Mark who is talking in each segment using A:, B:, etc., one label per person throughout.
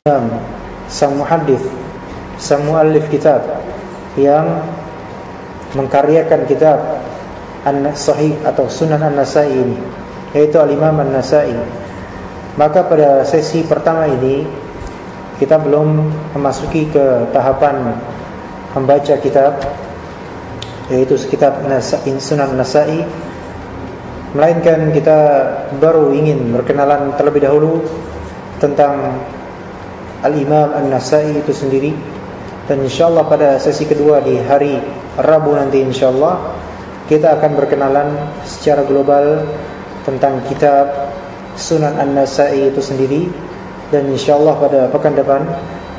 A: sang muhaddits, sang muallif kitab yang mengkaryakan kitab An-Sahih atau Sunan An-Nasa'i ini, yaitu Al-Imam An-Nasa'i. Maka pada sesi pertama ini kita belum memasuki ke tahapan membaca kitab, yaitu kitab Sunan An-Nasa'i, melainkan kita baru ingin berkenalan terlebih dahulu tentang Al-Imam An-Nasa'i itu sendiri. Dan insyaAllah pada sesi kedua di hari Rabu nanti insyaAllah kita akan berkenalan secara global tentang kitab Sunan An-Nasa'i itu sendiri. Dan insyaAllah pada pekan depan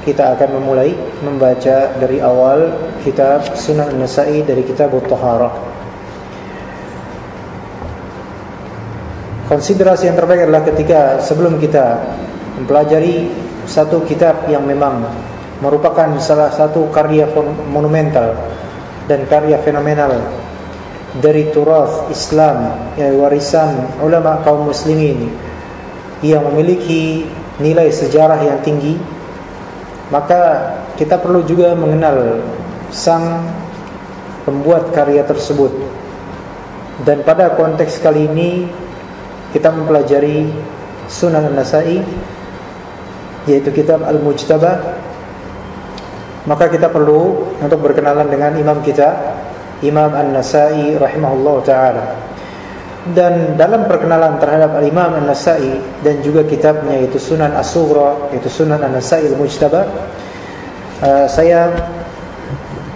A: kita akan memulai membaca dari awal kitab Sunan An-Nasa'i dari kitab At-Taharah. Konsiderasi yang terbaik adalah ketika sebelum kita mempelajari satu kitab yang memang merupakan salah satu karya monumental dan karya fenomenal dari turas Islam, warisan ulama kaum muslimin yang memiliki nilai sejarah yang tinggi, maka kita perlu juga mengenal sang pembuat karya tersebut. Dan pada konteks kali ini kita mempelajari Sunan An-Nasa'i, yaitu kitab Al-Mujtaba. Maka kita perlu untuk berkenalan dengan imam kita, Imam An-Nasa'i rahimahullah ta'ala. Dan dalam perkenalan terhadap Al-Imam An-Nasa'i dan juga kitabnya yaitu Sunan As-Sughra, yaitu Sunan An-Nasa'i Al-Mujtaba, saya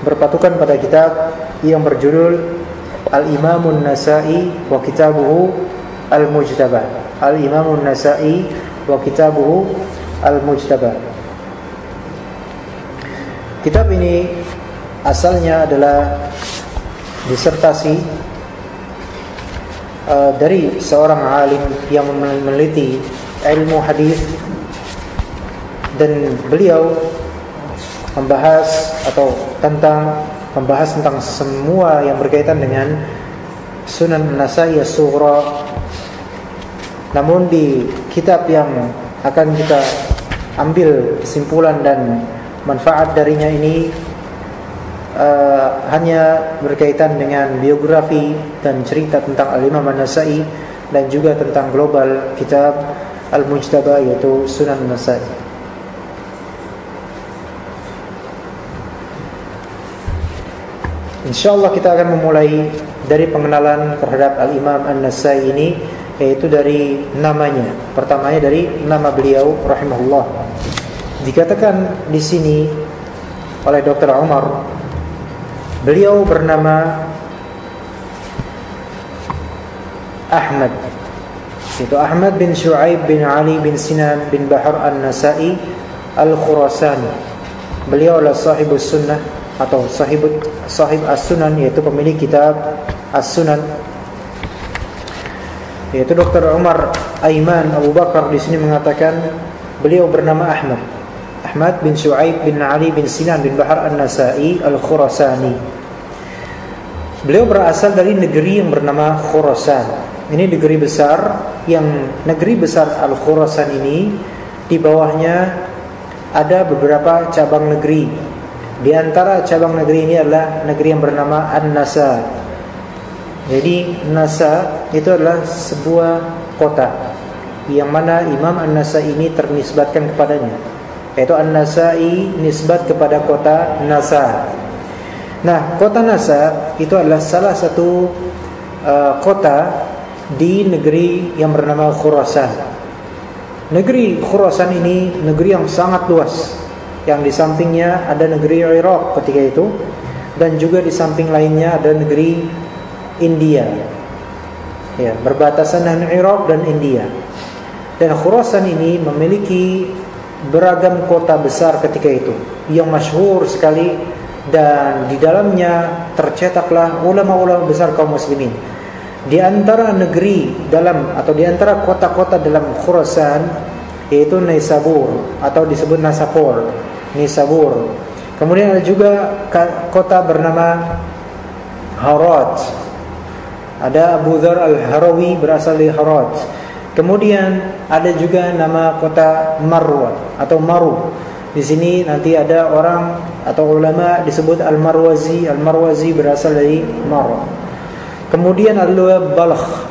A: berpatukan pada kitab yang berjudul Al-Imam An-Nasa'i wa Kitabuhu Al-Mujtaba. Al-Imam An-Nasa'i wa Kitabuhu Al-Mujtaba. Kitab ini asalnya adalah disertasi dari seorang alim yang meneliti ilmu hadis, dan beliau membahas tentang semua yang berkaitan dengan Sunan An-Nasa'i As-Sughra. Namun di kitab yang akan kita ambil kesimpulan dan manfaat darinya ini hanya berkaitan dengan biografi dan cerita tentang Al-Imam An-Nasa'i dan juga tentang global kitab Al-Mujtaba yaitu Sunan An-Nasa'i. InsyaAllah kita akan memulai dari pengenalan terhadap Al-Imam An-Nasa'i ini, yaitu dari namanya. Pertamanya dari nama beliau rahimahullah. Dikatakan di sini oleh Dr. Umar, beliau bernama Ahmad, yaitu Ahmad bin Shu'aib bin Ali bin Sinan bin Bahar An-Nasa'i Al-Khurasani. Beliau adalah sahibus sunnah atau sahib as-sunan, yaitu pemilik kitab as-sunan. Yaitu Dr. Umar Aiman Abu Bakar di sini mengatakan beliau bernama Ahmad bin Shu'aib bin Ali bin Sinan bin Bahar An-Nasa'i Al-Khurasani. Beliau berasal dari negeri yang bernama Khurasan. Ini negeri besar, yang negeri besar Al-Khurasan ini di bawahnya ada beberapa cabang negeri. Di antara cabang negeri ini adalah negeri yang bernama An-Nasa. Jadi Nasa itu adalah sebuah kota yang mana Imam An-Nasa'i ini ternisbatkan kepadanya, yaitu An-Nasa'i nisbat kepada kota Nasa. Nah, kota Nasa itu adalah salah satu kota di negeri yang bernama Khurasan. Negeri Khurasan ini negeri yang sangat luas, yang di sampingnya ada negeri Iraq ketika itu, dan juga di samping lainnya ada negeri India, ya, berbatasan dengan Iraq dan India. Dan Khurasan ini memiliki beragam kota besar ketika itu yang masyhur sekali, dan di dalamnya tercetaklah ulama-ulama besar kaum muslimin. Di antara negeri dalam atau di antara kota-kota dalam Khurasan yaitu Nisabur atau disebut Nisabur. Kemudian ada juga kota bernama Harat. Ada Abu Dzar Al-Harawi berasal dari Harat. Kemudian ada juga nama kota Marwa atau Maru. Di sini nanti ada orang atau ulama disebut Al-Marwazi. Al-Marwazi berasal dari Marwa. Kemudian ada Balkh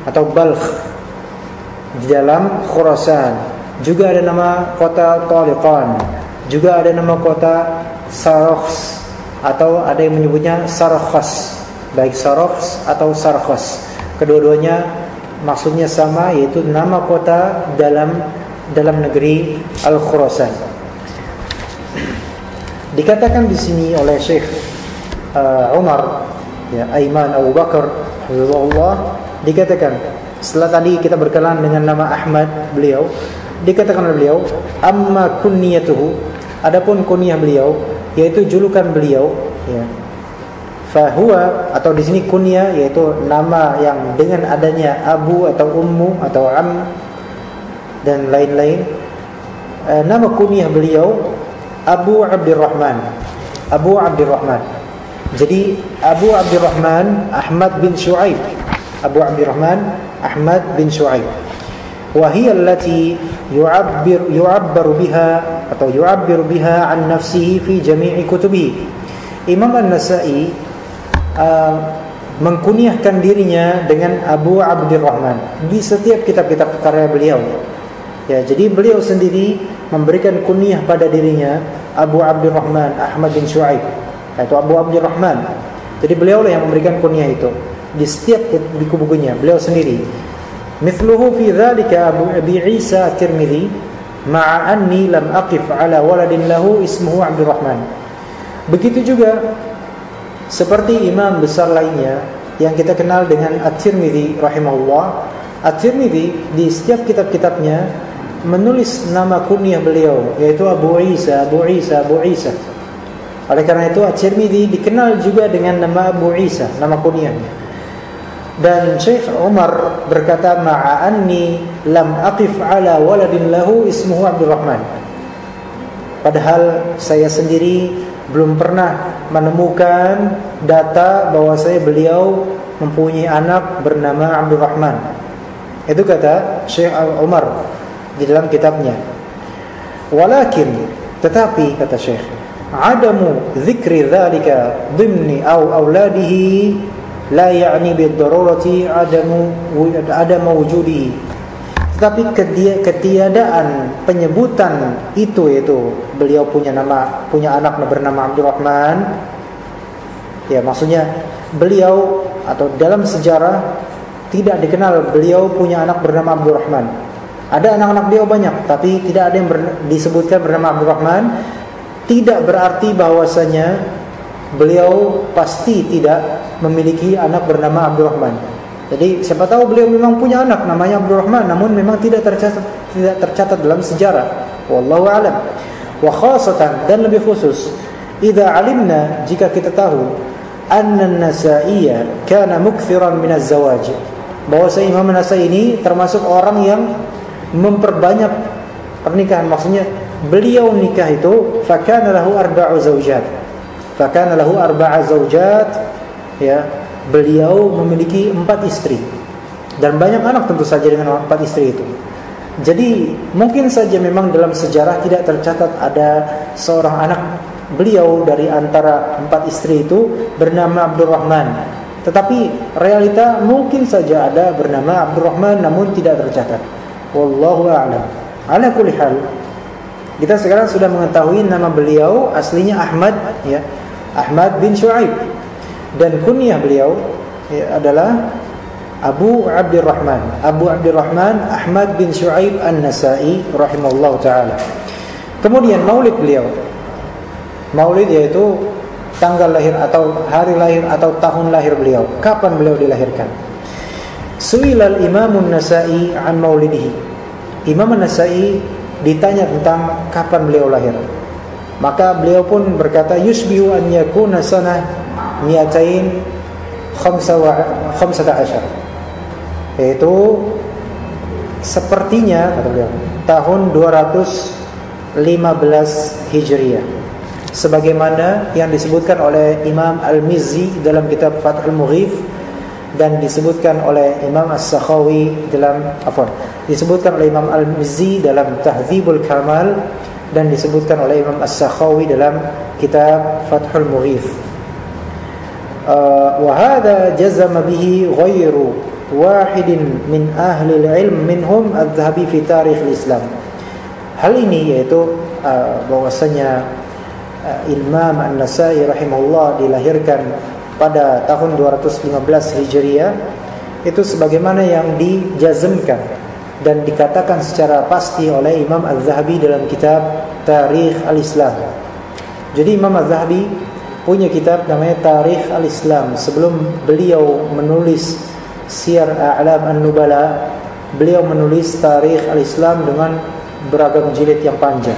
A: atau Balkh di dalam Khurasan. Juga ada nama kota Taliqan. Juga ada nama kota Sarakhs atau ada yang menyebutnya Sarkhas. Baik Sarakhs atau Sarkhas. Kedua-duanya maksudnya sama, yaitu nama kota dalam negeri Al-Khurasan. Dikatakan di sini oleh Syekh Umar, ya, Aiman Abu Bakar, hafizahullah, dikatakan setelah tadi kita berkenalan dengan nama Ahmad beliau, dikatakan oleh beliau, amma kunyatuhu, adapun kunyah beliau, yaitu julukan beliau, ya, fahuwa, atau di sini kunyah yaitu nama yang dengan adanya abu atau ummu atau am dan lain-lain. Nama kunyah beliau Abu Abdurrahman. Abu Abdurrahman. Jadi Abu Abdurrahman Ahmad bin Shu'aib. Abu Abdurrahman Ahmad bin Shu'aib. Wa hiya allati yu'abbaru biha atau yu'abbiru biha an nafsihi fi jami'i kutubihi. Imam An-Nasa'i mengkunyahkan dirinya dengan Abu Abdurrahman di setiap kitab-kitab karya beliau. Ya, jadi beliau sendiri memberikan kunyah pada dirinya Abu Abdurrahman Ahmad bin Shu'aib, yaitu Abu Abdurrahman. Jadi beliau lah yang memberikan kunyah itu di setiap buku-bukunya, beliau sendiri. Mithluhu fi dzalika Abu Abi Isa At-Tirmidzi ma'a anni lam aqif ala waladin lahu ismuhu Abdurrahman. Begitu juga seperti imam besar lainnya yang kita kenal dengan At-Tirmidzi rahimahullah. At-Tirmidzi di setiap kitab-kitabnya menulis nama kunyah beliau, yaitu Abu Isa, Abu Isa, Abu Isa. Oleh karena itu At-Tirmidzi dikenal juga dengan nama Abu Isa, nama kunyahnya. Dan Syekh Umar berkata, ma'a anni lam aqif ala waladin lahu ismuhu Abdurrahman. Padahal saya sendiri belum pernah menemukan data bahwasanya beliau mempunyai anak bernama Abdurrahman. Itu kata Syekh Umar di dalam kitabnya. Walakin, tetapi kata Syekh, adamu dzikri dzalika dhimni aw auladihi la ya'ni bid-darurati adamu wujudihi. Tetapi ketiadaan penyebutan itu, yaitu beliau punya anak bernama Abdurrahman, ya maksudnya beliau atau dalam sejarah tidak dikenal beliau punya anak bernama Abdurrahman. Ada anak-anak beliau banyak, tapi tidak ada yang disebutkan bernama Abdurrahman. Tidak berarti bahwasanya beliau pasti tidak memiliki anak bernama Abdurrahman. Jadi siapa tahu beliau memang punya anak namanya Abdurrahman, namun memang tidak tercatat dalam sejarah. Wallahu a'lam. Wa khasatan, dan lebih khusus, idza alimna, jika kita tahu, anna an-Nasa'iyya kana mukthiran min az-zawaj, bahwa Imam An-Nasa'i ini termasuk orang yang memperbanyak pernikahan. Maksudnya beliau nikah itu fakana lahu arba'u zawjat. Fakana lahu arba'a zawjat, ya, beliau memiliki 4 istri dan banyak anak tentu saja dengan 4 istri itu. Jadi mungkin saja memang dalam sejarah tidak tercatat ada seorang anak beliau dari antara 4 istri itu bernama Abdurrahman. Tetapi realita mungkin saja ada bernama Abdurrahman namun tidak tercatat. Wallahu a'lam. Ala kulli hal, kita sekarang sudah mengetahui nama beliau aslinya Ahmad, ya, Ahmad bin Shu'aib, dan kunyah beliau, ya, adalah Abu Abdurrahman. Abu Abdurrahman Ahmad bin Shu'aib An-Nasa'i rahimahullah ta'ala. Kemudian maulid beliau. Maulid yaitu tanggal lahir atau hari lahir atau tahun lahir beliau. Kapan beliau dilahirkan? Su'ilal Imamun Nasa'i an maulidihi. Imam An-Nasa'i ditanya tentang kapan beliau lahir. Maka beliau pun berkata, yushbihu an yakuna sanah 215, yaitu sepertinya kata beliau tahun 215 Hijriah, sebagaimana yang disebutkan oleh Imam Al-Mizzi dalam kitab Fathul Mughith dan disebutkan oleh Imam As-Sakhawi disebutkan oleh Imam Al-Mizzi dalam Tahdzibul Kamal, dan disebutkan oleh Imam As-Sakhawi dalam kitab Fathul Mughith. Wa hadha jazama bihi ghairu wahidin min ahli al-ilm minhum adz-Dzahabi fi tarikh al-Islam. Hal ini yaitu bahwasanya Imam An-Nasa'i rahimahullah dilahirkan pada tahun 215 Hijriah, itu sebagaimana yang dijazmkan dan dikatakan secara pasti oleh Imam Az-Zahabi dalam kitab Tarikh Al-Islam. Jadi Imam Az-Zahabi punya kitab namanya Tarikh Al-Islam. Sebelum beliau menulis Siyar A'lam An-Nubala, beliau menulis Tarikh Al-Islam dengan beragam jilid yang panjang.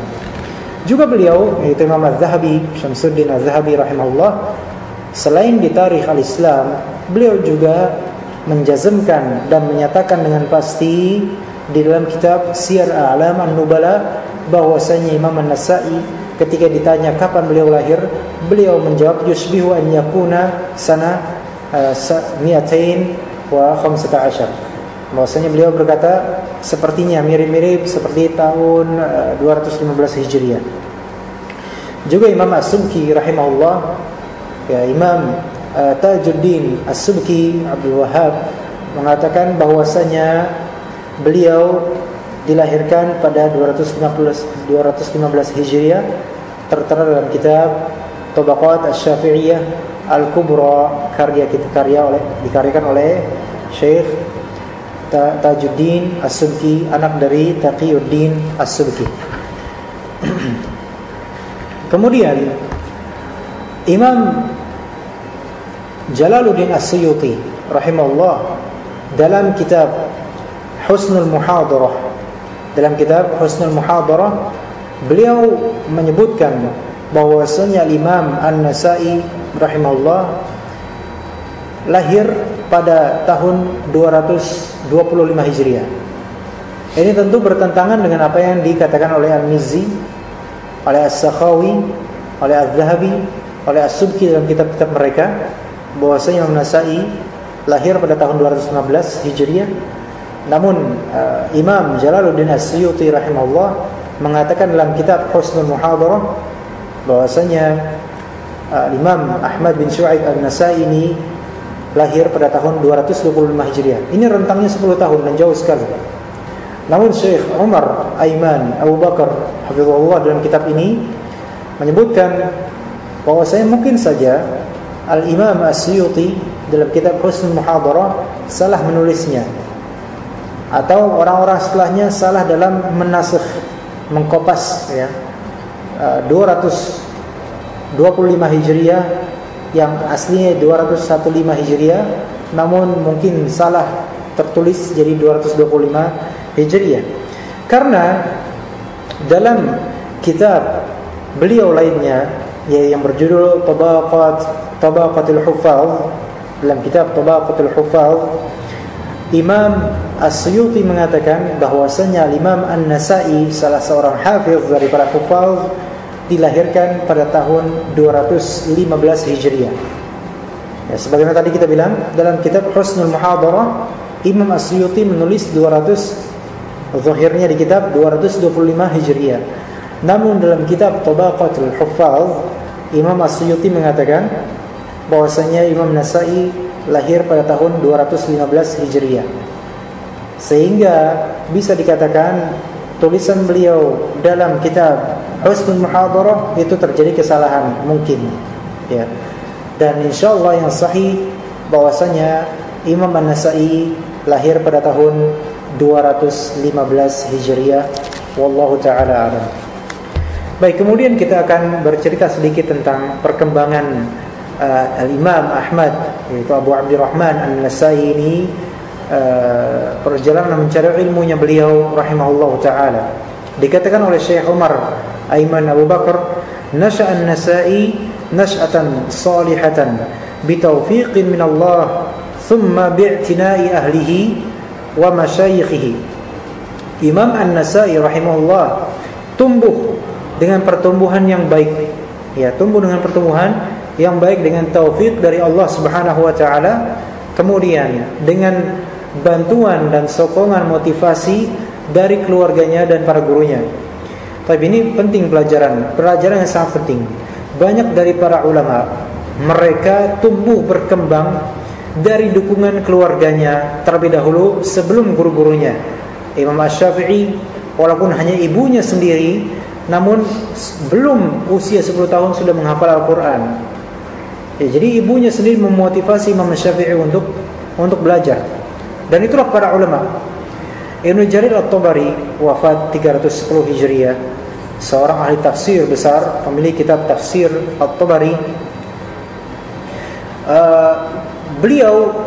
A: Juga beliau, yaitu Imam Az-Zahabi, Syamsuddin Az-Zahabi rahimahullah, selain di Tarikh Al-Islam, beliau juga menjazmkan dan menyatakan dengan pasti di dalam kitab Siyar A'lam An-Nubala bahwasanya Imam An-Nasa'i ketika ditanya kapan beliau lahir, beliau menjawab yushbihu an yakuna sana 215. Bahwasanya beliau berkata sepertinya mirip-mirip seperti tahun 215 Hijriah. Juga Imam As-Subki rahimahullah, ya, Imam Tajuddin As-Subki Abdul Wahhab mengatakan bahwasanya beliau dilahirkan pada 215 Hijriah, tertera dalam kitab Tabaqat Asy-Syafi'iyah Al-Kubra, dikaryakan oleh Syekh Tajuddin As-Subki, anak dari Taqiyuddin As-Subki. Kemudian Imam Jalaluddin As-Suyuti rahimahullah dalam kitab Husnul Muhadarah, beliau menyebutkan bahwasanya Imam An-Nasa'i rahimahullah lahir pada tahun 225 Hijriah. Ini tentu bertentangan dengan apa yang dikatakan oleh Al-Mizzi, oleh As-Sakhawi, oleh Az-Zahabi, oleh As-Subki dalam kitab-kitab mereka, bahwasanya Imam An-Nasa'i lahir pada tahun 215 Hijriah. Namun Imam Jalaluddin As-Suyuti rahimahullah mengatakan dalam kitab Husnul Muhadarah bahwasanya Imam Ahmad bin Syu'aib An-Nasa'i ini lahir pada tahun 225 Hijriah. Ini rentangnya 10 tahun dan jauh sekali. Namun Syekh Umar Aiman Abu Bakar hafizahullah dalam kitab ini menyebutkan bahwasanya mungkin saja Al-Imam As-Suyuti dalam kitab Husnul Muhadarah salah menulisnya, atau orang-orang setelahnya salah dalam menasikh, mengkopas, ya, 225 Hijriah yang aslinya 215 Hijriah, namun mungkin salah tertulis jadi 225 Hijriah. Karena dalam kitab beliau lainnya, yang berjudul Tabaqatul Huffaz, dalam kitab Tabaqatul Huffaz, Imam As-Suyuti mengatakan bahwasanya Imam An-Nasa'i, salah seorang hafiz dari para huffaz, dilahirkan pada tahun 215 Hijriah. Ya, sebagaimana tadi kita bilang, dalam kitab Husnul Muhadarah, Imam As-Suyuti menulis 200, zahirnya di kitab 225 Hijriah. Namun dalam kitab Tabaqatul Huffaz, Imam As-Suyuti mengatakan bahwasanya Imam Nasa'i lahir pada tahun 215 Hijriah. Sehingga bisa dikatakan tulisan beliau dalam kitab Husnul Muhadarah itu terjadi kesalahan mungkin, ya. Dan insyaallah yang sahih bahwasanya Imam An-Nasa'i lahir pada tahun 215 Hijriah, wallahu taala a'lam. Baik, kemudian kita akan bercerita sedikit tentang perkembangan Al-Imam Ahmad, yaitu Abu Abdurrahman An-Nasa'i ini, perjalanan mencari ilmunya beliau rahimahullahu ta'ala. Dikatakan oleh Syekh Umar Aiman Abu Bakar, nasha'a An-Nasa'i nash'atan salihatan bitaufiqin min Allah thumma bi'tina'i ahlihi wa masyayikhihi. Imam An-Nasa'i rahimahullah tumbuh dengan pertumbuhan yang baik, ya, tumbuh dengan pertumbuhan yang baik dengan taufik dari Allah Subhanahu wa taala, kemudian dengan bantuan dan sokongan motivasi dari keluarganya dan para gurunya. Tapi ini penting pelajaran yang sangat penting. Banyak dari para ulama, mereka tumbuh berkembang dari dukungan keluarganya terlebih dahulu sebelum guru-gurunya. Imam Asy-Syafi'i walaupun hanya ibunya sendiri, namun belum usia 10 tahun sudah menghafal Al-Quran. Jadi ibunya sendiri memotivasi Imam Asy-Syafi'i untuk belajar. Dan itulah para ulama. Ibnu Jarir At-Tabari wafat 310 Hijriah, seorang ahli tafsir besar, pemilik kitab tafsir At-Tabari. Beliau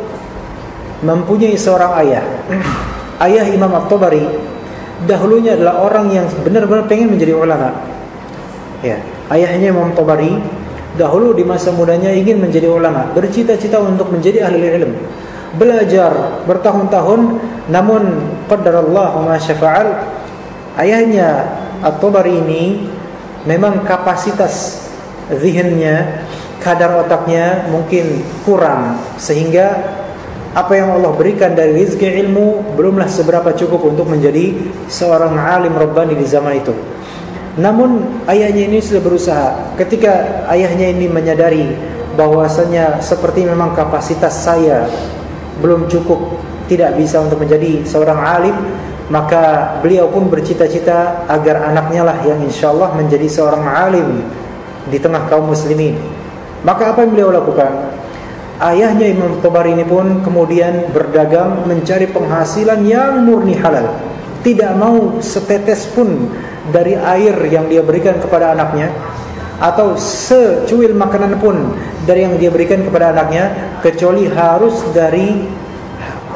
A: mempunyai seorang ayah. Ayah Imam At-Tabari dahulunya adalah orang yang benar-benar pengen menjadi ulama. Ya, ayahnya Imam At-Tabari dahulu di masa mudanya ingin menjadi ulama, bercita-cita untuk menjadi ahli ilmu. Belajar bertahun-tahun, namun qadarallahu ma syafa'al, ayahnya At-Tabari ini memang kapasitas zihinnya, kadar otaknya mungkin kurang, sehingga apa yang Allah berikan dari rezeki ilmu belumlah seberapa cukup untuk menjadi seorang alim rabbani di zaman itu. Namun ayahnya ini sudah berusaha. Ketika ayahnya ini menyadari bahwasanya seperti memang kapasitas saya belum cukup, tidak bisa untuk menjadi seorang alim, maka beliau pun bercita-cita agar anaknya lah yang insyaallah menjadi seorang alim di tengah kaum muslimin. Maka apa yang beliau lakukan? Ayahnya Imam Tabari ini pun kemudian berdagang, mencari penghasilan yang murni halal. Tidak mau setetes pun dari air yang dia berikan kepada anaknya, atau secuil makanan pun dari yang dia berikan kepada anaknya, kecuali harus dari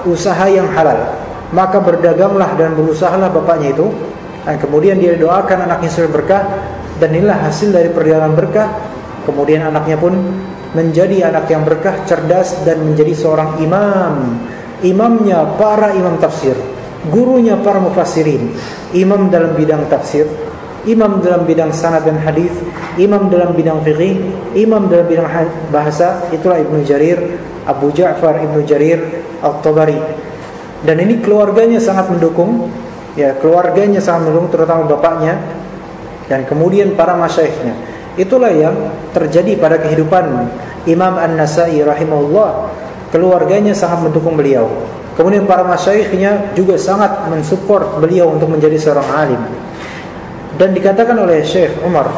A: usaha yang halal. Maka berdaganglah dan berusahalah bapaknya itu, dan kemudian dia doakan anaknya supaya berkah, dan inilah hasil dari perdagangan berkah. Kemudian anaknya pun menjadi anak yang berkah, cerdas, dan menjadi seorang imam. Imamnya para imam tafsir, gurunya para mufassirin, imam dalam bidang tafsir, imam dalam bidang sanad dan hadis, imam dalam bidang fiqih, imam dalam bidang bahasa. Itulah Ibnu Jarir, Abu Ja'far Ibnu Jarir At-Tabari. Dan ini keluarganya sangat mendukung, ya, keluarganya sangat mendukung, terutama bapaknya dan kemudian para masyayikhnya. Itulah yang terjadi pada kehidupan Imam An-Nasa'i rahimahullah. Keluarganya sangat mendukung beliau. Kemudian para masyayikhnya juga sangat mensupport beliau untuk menjadi seorang alim. Dan dikatakan oleh Syekh Umar,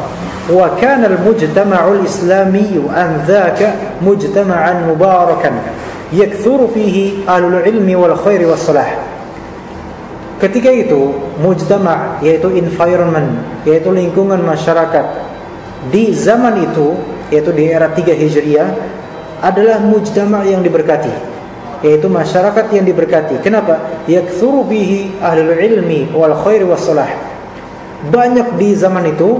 A: wa kana al-mujtama'ul islamiyyu an dzaka mujtama'an mubarakan yakthuru fihi ahlul ilmi wal khairi was salah. Ketika itu mujtama', yaitu environment, yaitu lingkungan masyarakat di zaman itu, yaitu di era 3 Hijriah, adalah mujtama' yang diberkati, yaitu masyarakat yang diberkati. Kenapa? Yakthuru bihi ahlul ilmi wal khairi was salah. Banyak di zaman itu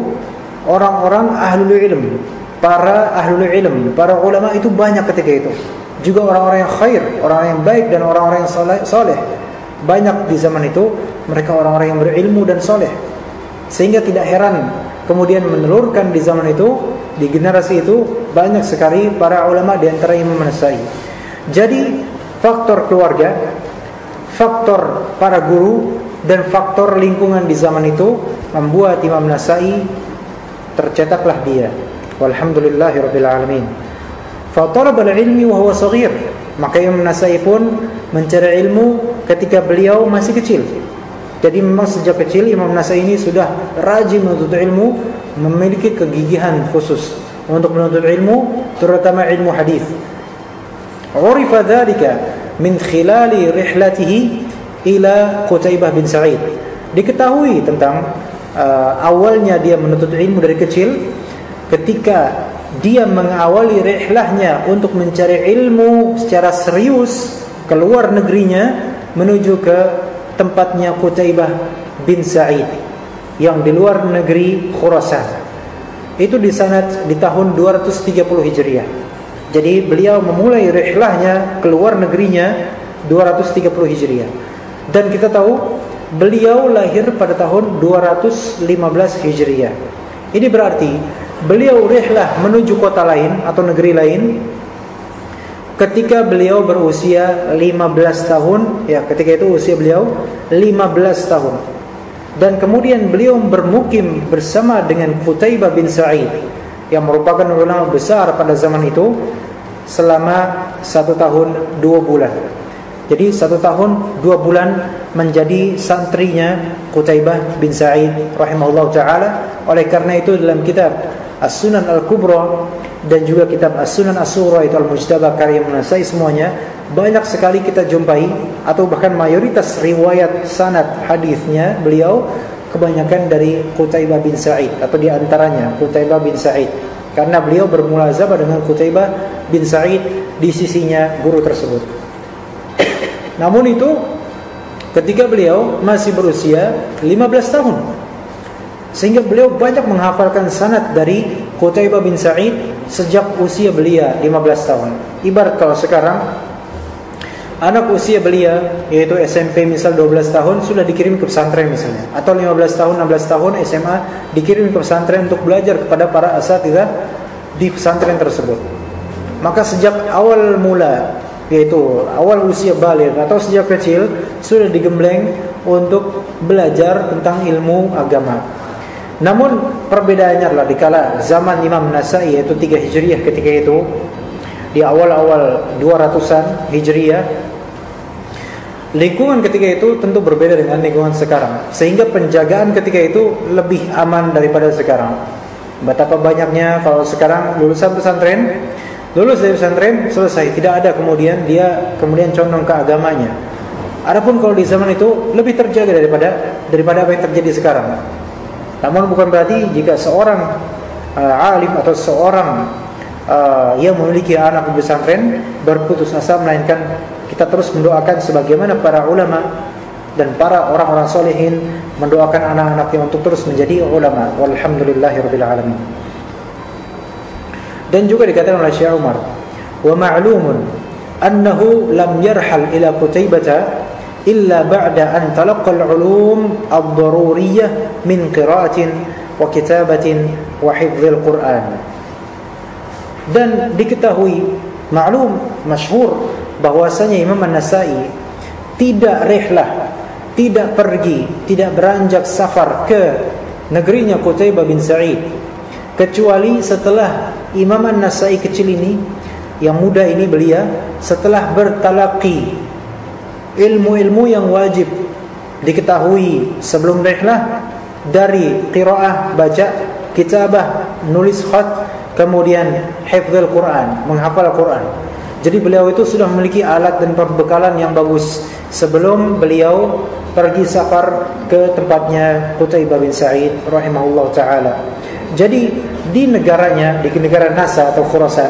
A: orang-orang ahlul ilm, para ahlul ilm, para ulama itu banyak ketika itu. Juga orang-orang yang khair, orang-orang yang baik, dan orang-orang yang soleh. Banyak di zaman itu mereka orang-orang yang berilmu dan soleh. Sehingga tidak heran kemudian menelurkan di zaman itu, di generasi itu, banyak sekali para ulama di antara Imam An-Nasa'i. Jadi faktor keluarga, faktor para guru, dan faktor lingkungan di zaman itu membuat Imam An-Nasa'i tercetaklah dia. Walhamdulillahirabbil alamin. Fa talaba al-ilmi wa huwa shaghir. Maka Imam An-Nasa'i pun mencari ilmu ketika beliau masih kecil. Jadi memang sejak kecil Imam An-Nasa'i ini sudah rajin menuntut ilmu, memiliki kegigihan khusus untuk menuntut ilmu, terutama ilmu hadis. Urifa dzalika min khilali rihlatihi ila Qutaibah bin Sa'id. Diketahui tentang awalnya dia menuntut ilmu dari kecil, ketika dia mengawali rihlahnya untuk mencari ilmu secara serius keluar negerinya menuju ke tempatnya Qutaibah bin Sa'id yang di luar negeri Khurasan. Itu di sana di tahun 230 Hijriah. Jadi beliau memulai rihlahnya keluar negerinya 230 Hijriah. Dan kita tahu beliau lahir pada tahun 215 Hijriah. Ini berarti beliau rihlah menuju kota lain atau negeri lain ketika beliau berusia 15 tahun, ya ketika itu usia beliau 15 tahun. Dan kemudian beliau bermukim bersama dengan Qutaibah bin Sa'id yang merupakan ulama besar pada zaman itu selama 1 tahun 2 bulan. Jadi 1 tahun 2 bulan menjadi santrinya Qutaibah bin Sa'id rahimahullah ta'ala. Oleh karena itu dalam kitab As-Sunan Al-Kubra dan juga kitab As-Sunan As-Sughra itu Al-Mujtaba karya An-Nasa'i, semuanya banyak sekali kita jumpai, atau bahkan mayoritas riwayat sanad hadisnya beliau kebanyakan dari Qutaibah bin Sa'id, atau di antaranya Qutaibah bin Sa'id, karena beliau bermulazabah dengan Qutaibah bin Sa'id di sisinya guru tersebut. Namun itu ketika beliau masih berusia 15 tahun, sehingga beliau banyak menghafalkan sanad dari Qutaibah bin Sa'id sejak usia belia 15 tahun. Ibarat kalau sekarang anak usia belia, yaitu SMP misal 12 tahun, sudah dikirim ke pesantren misalnya, atau 15 tahun, 16 tahun SMA dikirim ke pesantren untuk belajar kepada para asatidzah di pesantren tersebut. Maka sejak awal mula, yaitu awal usia baligh atau sejak kecil, sudah digembleng untuk belajar tentang ilmu agama. Namun perbedaannya adalah dikala zaman Imam Nasa'i, yaitu 3 Hijriyah, ketika itu di awal-awal 200-an Hijriyah, lingkungan ketika itu tentu berbeda dengan lingkungan sekarang, sehingga penjagaan ketika itu lebih aman daripada sekarang. Betapa banyaknya kalau sekarang lulusan pesantren, lulus dari pesantren selesai, tidak ada kemudian dia condong ke agamanya. Adapun kalau di zaman itu lebih terjaga daripada apa yang terjadi sekarang. Namun bukan berarti jika seorang alim atau seorang yang memiliki anak di pesantren berputus asa, melainkan kita terus mendoakan sebagaimana para ulama dan para orang-orang solehin mendoakan anak-anaknya untuk terus menjadi ulama. Walhamdulillahirabbil alamin. Dan juga dikatakan oleh Syekh Umar, wa ma'lumun annahu lam yarhal ila Qutaibah illa ba'da an talaqqa al-ulum ad-daruriyyah min qira'atin wa kitabatin wa hifdzil Qur'an. Dan diketahui, maklum, masyhur, bahwasanya Imam An-Nasa'i tidak rihlah, tidak pergi, tidak beranjak safar ke negerinya Qutaibah bin Sa'id, kecuali setelah Imam An-Nasa'i kecil ini, yang muda ini belia, setelah bertalaqi ilmu-ilmu yang wajib diketahui sebelum rihlah, dari qiraah, baca, kitabah, nulis khat, kemudian hifdzul Quran, menghafal Quran. Jadi beliau itu sudah memiliki alat dan perbekalan yang bagus sebelum beliau pergi safar ke tempatnya Qutaibah bin Sa'id rahimahullah ta'ala. Jadi di negaranya, di negara Nasa atau Khurasan,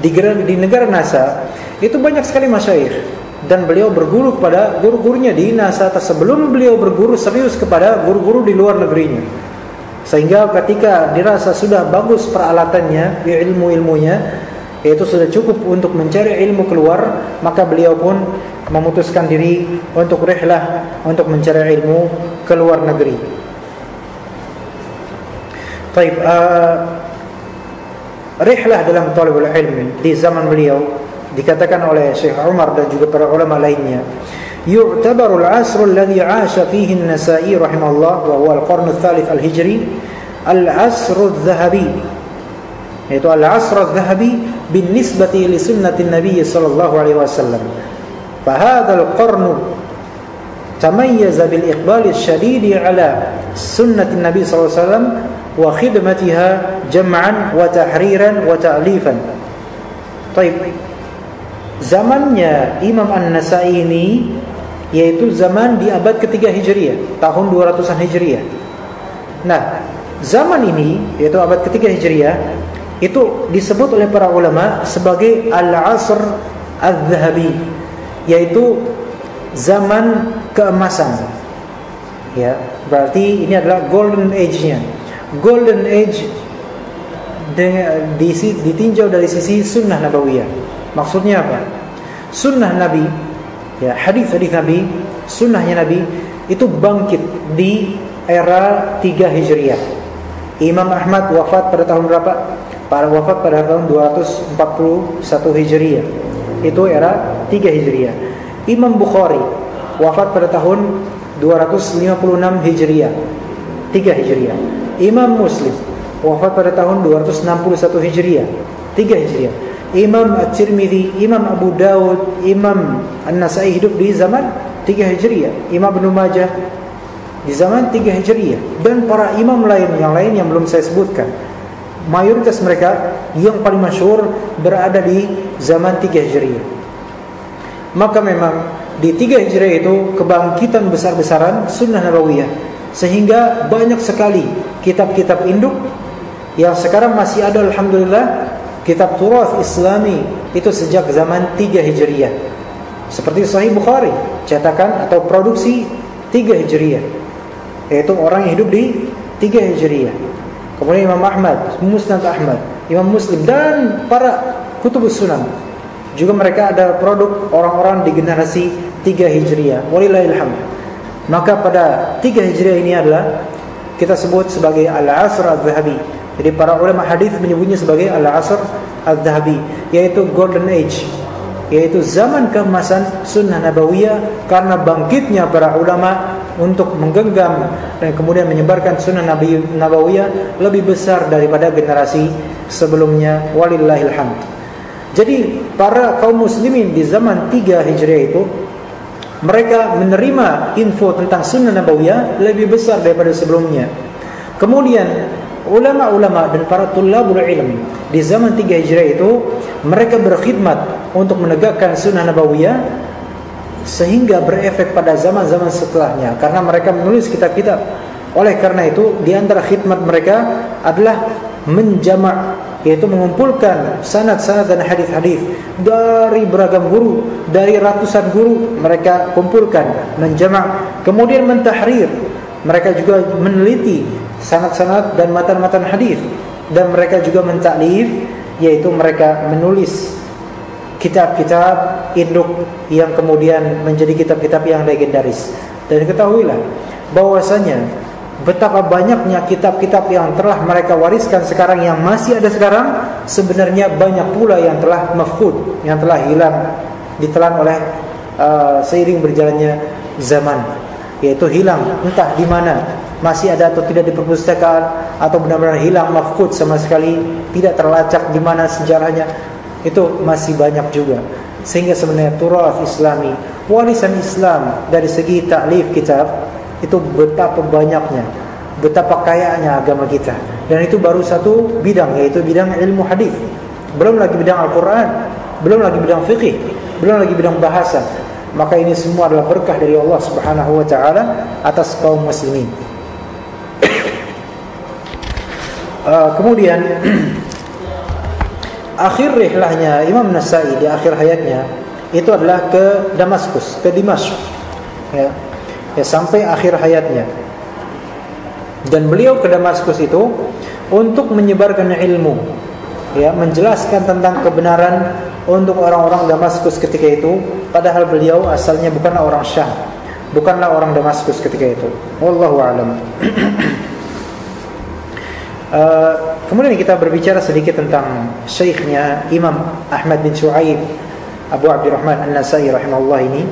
A: di negara Nasa itu banyak sekali masyayikh, dan beliau berguru kepada guru-gurunya di Nasa sebelum beliau berguru serius kepada guru-guru di luar negerinya. Sehingga ketika dirasa sudah bagus peralatannya, ilmu-ilmunya, yaitu sudah cukup untuk mencari ilmu keluar, maka beliau pun memutuskan diri untuk rihlah, untuk mencari ilmu ke luar negeri. Baik, rihlah dalam talabul ilmi di zaman beliau dikatakan oleh Syekh Umar dan juga para ulama lainnya, yu'tabaru al-'asr alladhi 'asha fihi an-Nasa'i rahimahullah wa huwa al-qarn ats-tsalits al-hijri al-'asr adh-dhahabi, yaitu al-'asr adh-dhahabi binisbati li sunnati an-nabiy sallallahu alaihi wasallam. Fa hadha al-qarn tamayyaza bil iqbal ash-shadid 'ala sunnati an-nabiy sallallahu alaihi wasallam wa khidmatiha jam'an wa tahriran wa ta'lifan. Baik, zamannya Imam An-Nasa'i ini, yaitu zaman di abad ketiga Hijriyah, tahun 200-an Hijriyah. Nah, zaman ini, yaitu abad ketiga Hijriyah, itu disebut oleh para ulama sebagai Al-Asr Al-Dhahabi, yaitu zaman keemasan. Ya, berarti ini adalah golden age-nya. Golden age ditinjau dari sisi sunnah nabawiyah. Maksudnya apa? Sunnah Nabi, ya, hadis-hadis Nabi, sunnahnya Nabi itu bangkit di era 3 Hijriyah. Imam Ahmad wafat pada tahun berapa? wafat pada tahun 241 Hijriah. Itu era 3 Hijriah. Imam Bukhari wafat pada tahun 256 Hijriah, 3 Hijriah. Imam Muslim wafat pada tahun 261 Hijriah, 3 Hijriah. Imam At-Tirmidzi, Imam Abu Dawud, Imam An-Nasa'i hidup di zaman 3 Hijriah. Imam Ibnu Majah di zaman 3 Hijriah. Dan para imam lain yang belum saya sebutkan, mayoritas mereka yang paling masyhur berada di zaman 3 Hijriah. Maka memang di 3 Hijriah itu kebangkitan besar-besaran sunnah nabawiyah, sehingga banyak sekali kitab-kitab induk yang sekarang masih ada, alhamdulillah. Kitab turath Islami itu sejak zaman 3 Hijriah. Seperti Sahih Bukhari, cetakan atau produksi 3 Hijriah, yaitu orang yang hidup di 3 Hijriah. Kemudian Imam Ahmad, Musnad Ahmad, Imam Muslim, dan para kutubus sunan juga mereka ada produk orang-orang di generasi 3 Hijriah. Walillahilhamd. Maka pada 3 Hijriah ini adalah kita sebut sebagai Al-Asr Al-Zahabi. Jadi para ulama hadis menyebutnya sebagai Al-Asr Al-Zahabi, yaitu Golden Age, yaitu zaman keemasan sunnah nabawiyah, karena bangkitnya para ulama untuk menggenggam dan kemudian menyebarkan sunnah nabawiyah lebih besar daripada generasi sebelumnya. Walillahilhamd. Jadi para kaum muslimin di zaman 3 Hijriah itu, mereka menerima info tentang sunnah nabawiyah lebih besar daripada sebelumnya. Kemudian ulama-ulama dan para tulabul ilm di zaman 3 Hijriah itu, mereka berkhidmat untuk menegakkan sunnah nabawiyah, sehingga berefek pada zaman-zaman setelahnya, karena mereka menulis kitab-kitab. Oleh karena itu, di antara khidmat mereka adalah menjamak, yaitu mengumpulkan sanad-sanad dan hadis-hadis dari beragam guru, dari ratusan guru mereka kumpulkan, menjamak, kemudian mentahrir. Mereka juga meneliti sanad-sanad dan matan-matan hadis, dan mereka juga mentaklif, yaitu mereka menulis kitab-kitab induk yang kemudian menjadi kitab-kitab yang legendaris. Dan ketahuilah bahwasanya betapa banyaknya kitab-kitab yang telah mereka wariskan sekarang, yang masih ada sekarang, sebenarnya banyak pula yang telah mafqud, yang telah hilang, ditelan oleh seiring berjalannya zaman, yaitu hilang entah di mana, masih ada atau tidak di perpustakaan, atau benar-benar hilang, mafqud sama sekali, tidak terlacak di mana sejarahnya. Itu masih banyak juga. Sehingga sebenarnya turath Islami, warisan Islam dari segi ta'lif kitab, itu betapa banyaknya, betapa kayanya agama kita. Dan itu baru satu bidang, yaitu bidang ilmu hadis. Belum lagi bidang Al-Quran, belum lagi bidang fiqih, belum lagi bidang bahasa. Maka ini semua adalah berkah dari Allah Subhanahu wa ta'ala atas kaum muslimin. Kemudian akhir rihlahnya Imam Nasa'i di akhir hayatnya itu adalah ke Damaskus, ke Dimashq, ya, sampai akhir hayatnya. Dan beliau ke Damaskus itu untuk menyebarkan ilmu, ya, menjelaskan tentang kebenaran untuk orang-orang Damaskus ketika itu. Padahal beliau asalnya bukanlah orang Syam, bukanlah orang Damaskus ketika itu. Wallahu a'lam. Kemudian kita berbicara sedikit tentang syekhnya Imam Ahmad bin Shu'aib Abu Abdurrahman An-Nasa'i rahimahullah ini.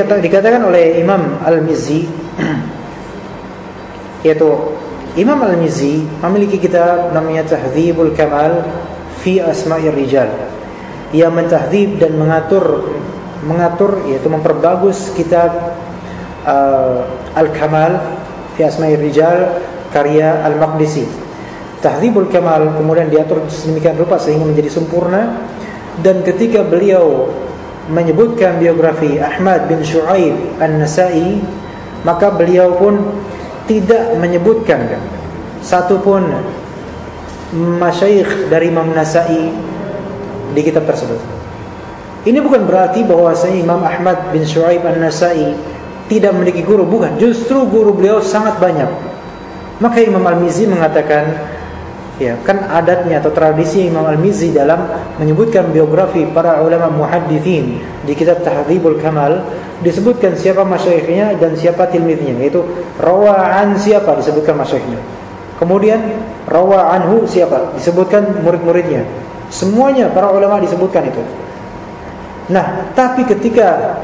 A: Dikatakan oleh Imam Al-Mizzi, yaitu Imam Al-Mizzi memiliki kitab namanya Tahdzibul Kamal fi Asma'ir Rijal, yang mentahdzib dan mengatur, yaitu memperbagus kitab Al-Kamal fi Asma'ir Rijal karya Al-Maqdisi. Tahdzibul Kamal kemudian diatur sedemikian rupa sehingga menjadi sempurna. Dan ketika beliau menyebutkan biografi Ahmad bin Shu'aib An-Nasa'i, maka beliau pun tidak menyebutkan satu pun masyayikh dari Imam Nasa'i di kitab tersebut. Ini bukan berarti bahwasanya Imam Ahmad bin Shu'aib An-Nasa'i tidak memiliki guru, bukan. Justru guru beliau sangat banyak. Maka Imam Al-Mizzi mengatakan, ya, kan adatnya atau tradisi Imam Al-Mizzi dalam menyebutkan biografi para ulama muhaddithin di kitab Tahdzibul Kamal, disebutkan siapa masyayikhnya dan siapa tilmidnya, yaitu rawaan siapa disebutkan masyayikhnya, Kemudian rawa anhu siapa? Disebutkan murid-muridnya. Semuanya para ulama disebutkan itu. Nah, tapi ketika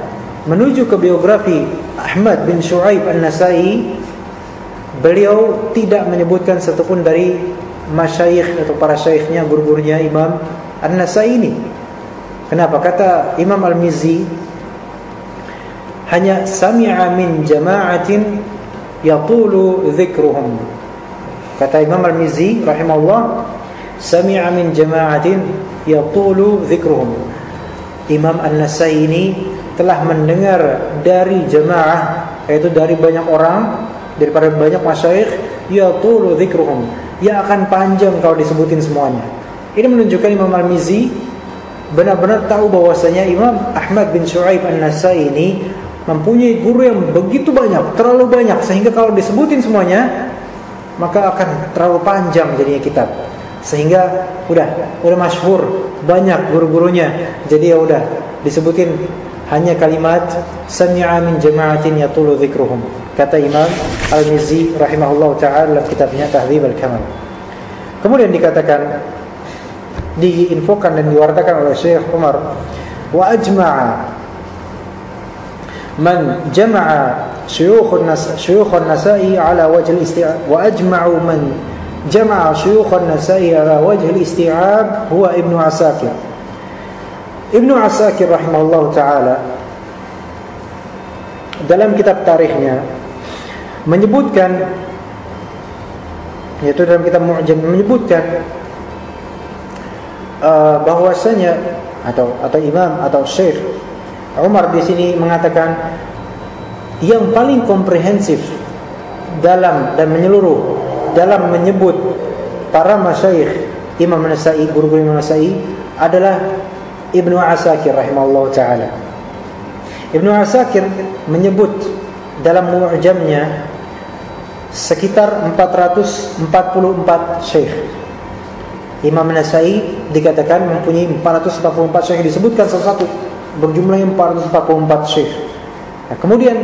A: menuju ke biografi Ahmad bin Syu'aib An-Nasai, beliau tidak menyebutkan satupun dari masyayikh atau para syekhnya, guru-gurunya Imam An-Nasai ini. Kenapa? Kata Imam Al-Mizzi, hanya sami'a min jama'atin yatulu dzikruhum. Kata Imam Al-Mizzi rahimahullah, sami'a min jama'atin yatulu dzikruhum. Imam An-Nasai ini telah mendengar dari jamaah, yaitu dari banyak orang, daripada banyak masyayikh, yatulu dzikruhum, yang akan panjang kalau disebutin semuanya. Ini menunjukkan Imam Al-Mizzi benar-benar tahu bahwasanya Imam Ahmad bin Syu'aib An-Nasai ini mempunyai guru yang begitu banyak, terlalu banyak, sehingga kalau disebutin semuanya maka akan terlalu panjang jadinya kitab. Sehingga udah masyhur, banyak guru-gurunya. Jadi ya udah disebutin hanya kalimat sami'a min jama'atin yatulu dzikruhum. Kata Imam Al-Mizzi rahimahullah ta'ala dalam kitabnya Tahdzib Al-Kamal. Kemudian dikatakan, diinfokan dan diwartakan oleh Syekh Umar, wa ajma'a man jama'a syuyukh an-Nasa'i ala wajh al-isti'ab, wa ajma'u man jama'a syuyukh an-Nasa'i ala wajh al-isti'ab huwa Ibnu Asakir. Ibnu Asakir rahimahullah ta'ala dalam kitab tarikhnya menyebutkan, yaitu dalam kitab Mu'jam, menyebutkan bahwasanya atau Imam atau Syekh Umar di sini mengatakan yang paling komprehensif dalam dan menyeluruh dalam menyebut para masyayikh Imam Nasai, guru-guru Imam Nasai adalah Ibnu Asakir rahimahullah ta'ala. Ibnu Asakir menyebut dalam Mu'jamnya sekitar 444 syekh. Imam Nasai dikatakan mempunyai 444 syekh, disebutkan satu-satu berjumlah 444 syekh. Nah, kemudian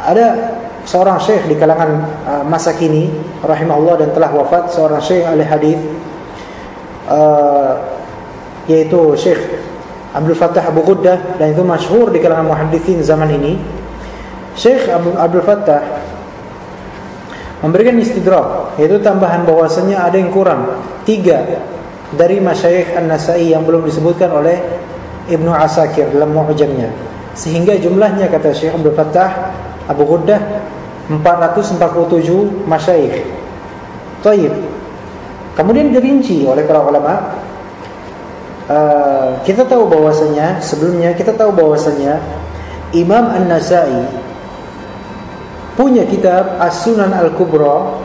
A: ada seorang syekh di kalangan masa kini rahimahullah dan telah wafat, seorang syekh ahli hadis, yaitu Syekh Abdul Fattah Abu Ghuddah, dan itu masyhur di kalangan muhadditsin zaman ini. Syekh Abdul Fattah memberikan istidrak, yaitu tambahan bahwasanya ada yang kurang 3 dari masyayikh An-Nasai yang belum disebutkan oleh Ibnu Asakir dalam Mu'jamnya, sehingga jumlahnya kata Syekh Abdul Fattah Abu Ghuddah 447 masyayikh. Taib. Kemudian dirinci oleh para ulama. Kita tahu bahwasanya sebelumnya kita tahu bahwasanya Imam An-Nasai punya kitab As-Sunan Al-Kubra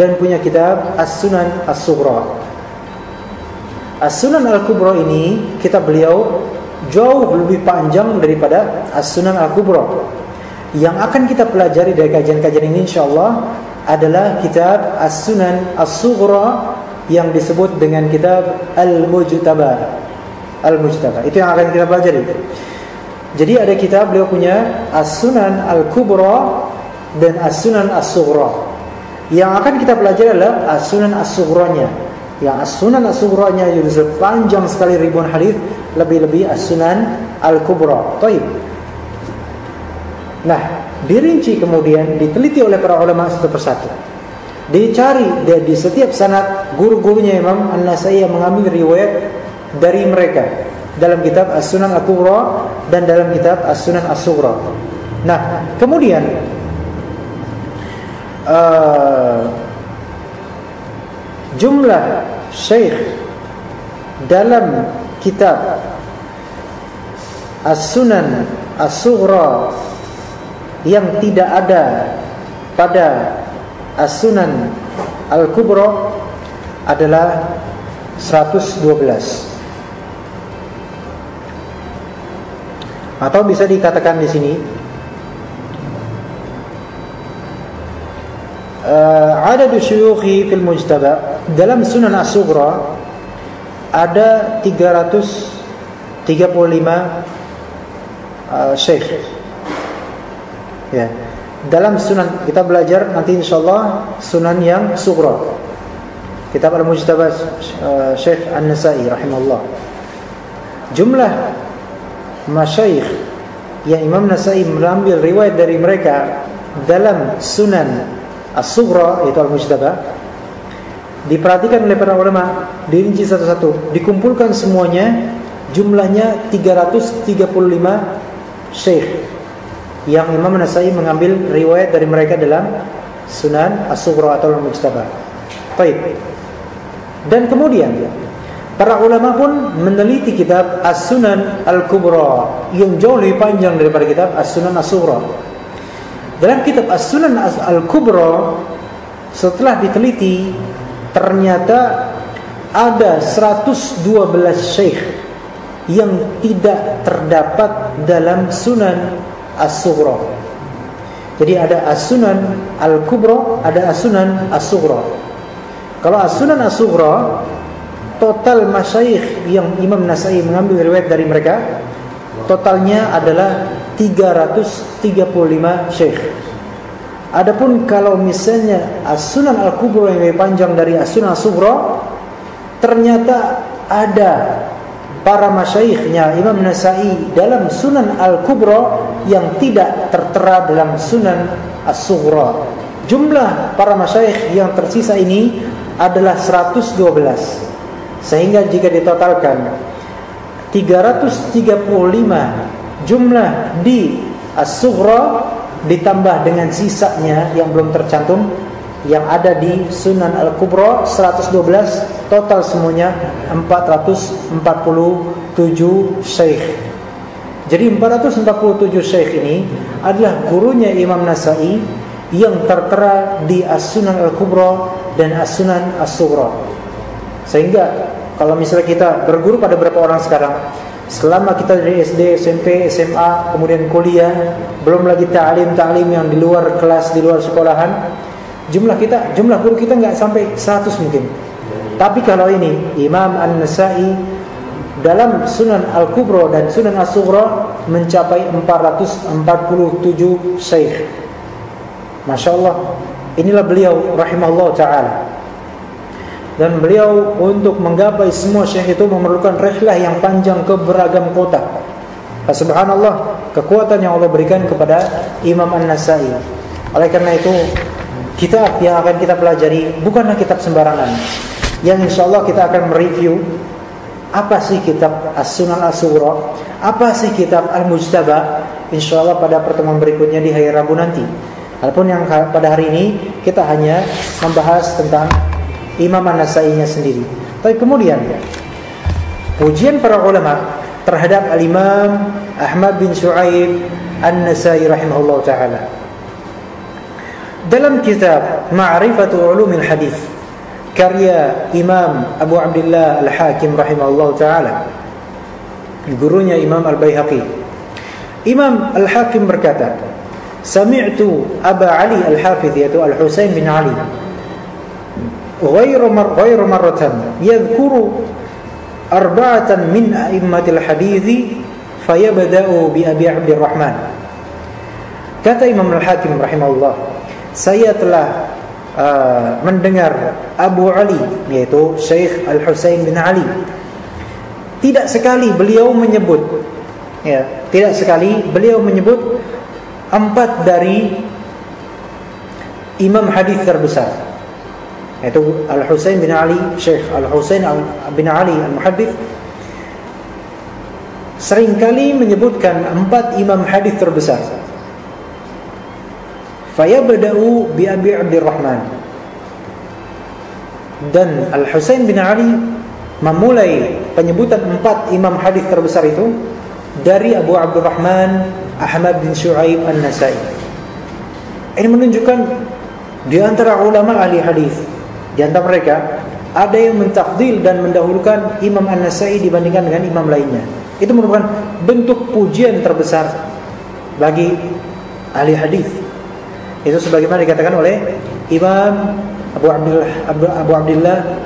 A: dan punya kitab As-Sunan As-Sughra. As-Sunan Al-Kubra ini kitab beliau jauh lebih panjang daripada As-Sunan Al-Kubra. Yang akan kita pelajari dari kajian-kajian ini insyaallah adalah kitab As-Sunan As-Sughra yang disebut dengan kitab Al-Mujtaba. Al-Mujtaba itu yang akan kita pelajari. Jadi ada kitab beliau punya As-Sunan Al-Kubra dan As-Sunan As-Sughra. Yang akan kita pelajari adalah As-Sunan As-Sughranya. Yang As-Sunan As-Sughranya juga panjang sekali, ribuan hadis, lebih-lebih As-Sunan Al-Kubra. Baik. Nah, dirinci kemudian diteliti oleh para ulama satu persatu. Dicari di setiap sanad guru-gurunya Imam An-Nasai yang mengambil riwayat dari mereka dalam kitab As-Sunan Al-Kubra dan dalam kitab As-Sunan As-Sughra. Nah, kemudian jumlah syekh dalam kitab As-Sunan As-Sughra yang tidak ada pada As-Sunan Al-Kubra adalah 112. Atau bisa dikatakan di sini adad syuyukhi fil mujtaba, dalam Sunan As-Sughra ada 335 syekh. Ya. dalam sunan kita belajar nanti insyaallah sunan yang sughra. Kitab Al-Mujtaba Syekh An-Nasa'i rahimahullah. Jumlah masyayikh yang Imam Nasa'i mengambil riwayat dari mereka dalam Sunan As-Sughra, yaitu Al-Mujtaba, diperhatikan oleh para ulama, dirinci satu-satu, dikumpulkan semuanya, jumlahnya 335 syekh yang Imam Nasa'i mengambil riwayat dari mereka dalam Sunan As-Sughra atau Al-Mujtaba. Baik. Dan kemudian para ulama pun meneliti kitab As-Sunan Al-Kubra yang jauh lebih panjang daripada kitab As-Sunan As-Sughra. Dalam kitab As-Sunan Al-Kubra, setelah diteliti, ternyata ada 112 syekh yang tidak terdapat dalam Sunan As-Sughra. Jadi ada As-Sunan Al-Kubra, ada As-Sunan As-Sughra. Kalau As-Sunan As-Sughra, total masyayikh yang Imam Nasa'i mengambil riwayat dari mereka, totalnya adalah 335 syekh. Adapun kalau misalnya As-Sunan Al-Kubra yang lebih panjang dari As-Sunan As-Sughra, ternyata ada para masyayikhnya Imam Nasa'i dalam Sunan Al-Kubra yang tidak tertera dalam Sunan As-Sughra. Jumlah para masyayikh yang tersisa ini adalah 112. Sehingga jika ditotalkan 335 jumlah di As-Sughra ditambah dengan sisanya yang belum tercantum yang ada di Sunan Al-Kubra 112, total semuanya 447 syekh. Jadi 447 syekh ini adalah gurunya Imam Nasa'i yang tertera di As-Sunan Al-Kubra dan As-Sunan As-Sughra. Sehingga kalau misalnya kita berguru pada beberapa orang sekarang, selama kita dari SD, SMP, SMA, kemudian kuliah, belum lagi ta'lim yang di luar kelas, di luar sekolahan, jumlah guru kita nggak sampai 100 mungkin. Tapi kalau ini Imam An-Nasa'i dalam Sunan Al-Kubra dan Sunan As-Sughra mencapai 447 syekh. Masya Allah, inilah beliau rahimahullah ta'ala. Dan beliau untuk menggapai semua syekh itu memerlukan rihlah yang panjang ke beragam kota. Subhanallah, kekuatan yang Allah berikan kepada Imam An-Nasa'i. Oleh karena itu, kitab yang akan kita pelajari bukanlah kitab sembarangan, yang insyaallah kita akan mereview apa sih kitab As-Sunan As-Sughra, apa sih kitab Al-Mujtaba, insyaallah pada pertemuan berikutnya di hari Rabu nanti. Adapun yang pada hari ini kita hanya membahas tentang Imam An-Nasa'i-nya sendiri. Tapi kemudian pujian para ulama terhadap Al-Imam Ahmad bin Syu'aib An-Nasa'i rahimahullah ta'ala. Dalam kitab Ma'rifatu Ulumil Hadith karya Imam Abu Abdullah Al-Hakim rahimahullah ta'ala, gurunya Imam Al-Baihaqi, Imam Al-Hakim berkata, sami'tu Aba Ali Al-Hafidh, yaitu Al-Husain bin Ali, ghairu marratan yadhkuru arba'atan min a'immatil hadithi fayabda'u bi Abi Abdurrahman. Kata Imam Al-Hakim rahimahullah, saya telah mendengar Abu Ali, yaitu Syekh Al-Husain bin Ali, tidak sekali beliau menyebut 4 dari imam hadis terbesar, yaitu Al-Husain bin Ali, Syekh Al-Husain bin Ali Al-Muhaddits, seringkali menyebutkan 4 imam hadis terbesar. Fayabda'u bi Abi Abdurrahman, dan Al-Husain bin Ali memulai penyebutan 4 imam hadis terbesar itu dari Abu Abdurrahman Ahmad bin Syu'aib An-Nasa'i. Ini menunjukkan di antara ulama ahli hadis, di antara mereka ada yang mentafdil dan mendahulukan Imam An-Nasa'i dibandingkan dengan imam lainnya. Itu merupakan bentuk pujian terbesar bagi ahli hadis. Itu sebagaimana dikatakan oleh Imam Abu Abdullah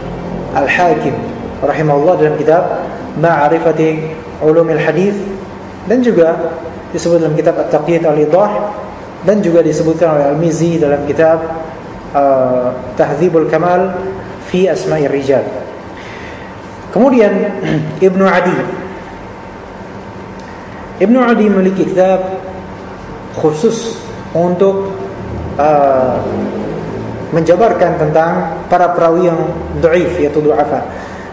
A: Al-Hakim rahimahullah dalam kitab Ma'rifati Ulumil Hadith, dan juga disebut dalam kitab At-Taqyid Al-Idah dan juga disebutkan oleh Al-Mizzi dalam kitab Tahdzibul Kamal fi Asma'ir Rijal. Kemudian Ibnu Adi memiliki kitab khusus untuk menjabarkan tentang para perawi yang dhaif, yaitu du'afa.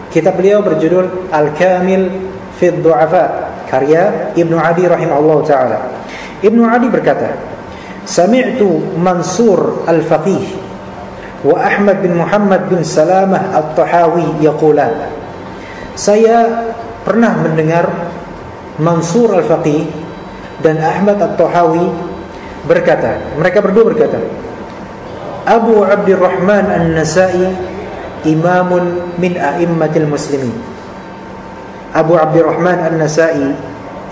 A: Kitab beliau berjudul Al-Kamil fi Du'afa, karya Ibnu Adi rahimahullah ta'ala. Ibnu Adi berkata, Sami'tu Mansur Al-Faqih wa Ahmad bin Muhammad bin Salamah At-Tahawi yaqulan. Saya pernah mendengar Mansur Al-Faqih dan Ahmad At-Tahawi berkata, mereka berdua berkata, Abu Abdurrahman An-Nasa'i imamun min a'immatil muslimin. Abu Abdurrahman An-Nasa'i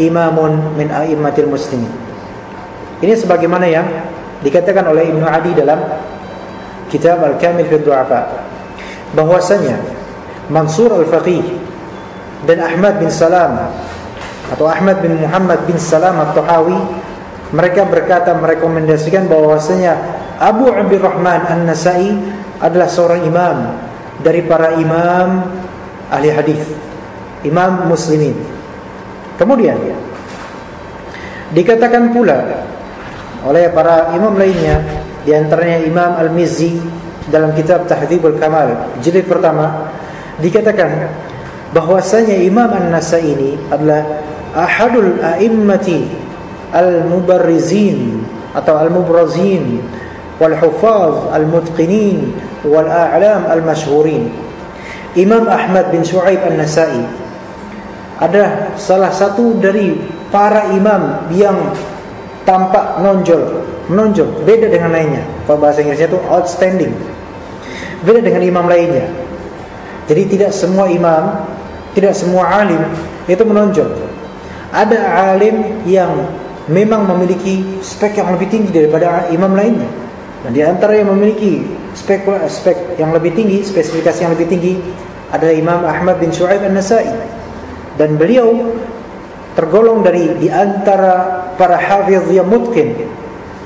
A: imamun min a'immatil muslimin. Ini sebagaimana yang dikatakan oleh Ibnu Adi dalam kitab Al-Kamil fi Du'afa, bahwasanya Mansur Al-Faqih dan Ahmad bin Salam atau Ahmad bin Muhammad bin Salam At-Tahawi, mereka berkata, merekomendasikan bahwasanya Abu Abdurrahman An-Nasa'i adalah seorang imam dari para imam ahli hadis, imam muslimin. Kemudian dikatakan pula oleh para imam lainnya, di antaranya Imam Al-Mizzi dalam kitab Tahdzibul Kamal jilid pertama, dikatakan bahwasanya Imam An-Nasa'i ini adalah ahadul a'immati al-mubarrizin atau al-mubrazin wal hufaz al-mutqinin wal a'lam al-mashhurin. Imam Ahmad bin Shu'aib An-Nasa'i adalah salah satu dari para imam yang tampak menonjol, beda dengan lainnya. Kalau bahasa Inggrisnya itu outstanding, beda dengan imam lainnya. Jadi tidak semua imam, tidak semua alim itu menonjol. Ada alim yang memang memiliki spek yang lebih tinggi daripada imam lainnya, dan di antara yang memiliki spek yang lebih tinggi, spesifikasi yang lebih tinggi adalah Imam Ahmad bin Shu'aib An-Nasa'i, dan beliau tergolong di antara para hafiz yang mutqin.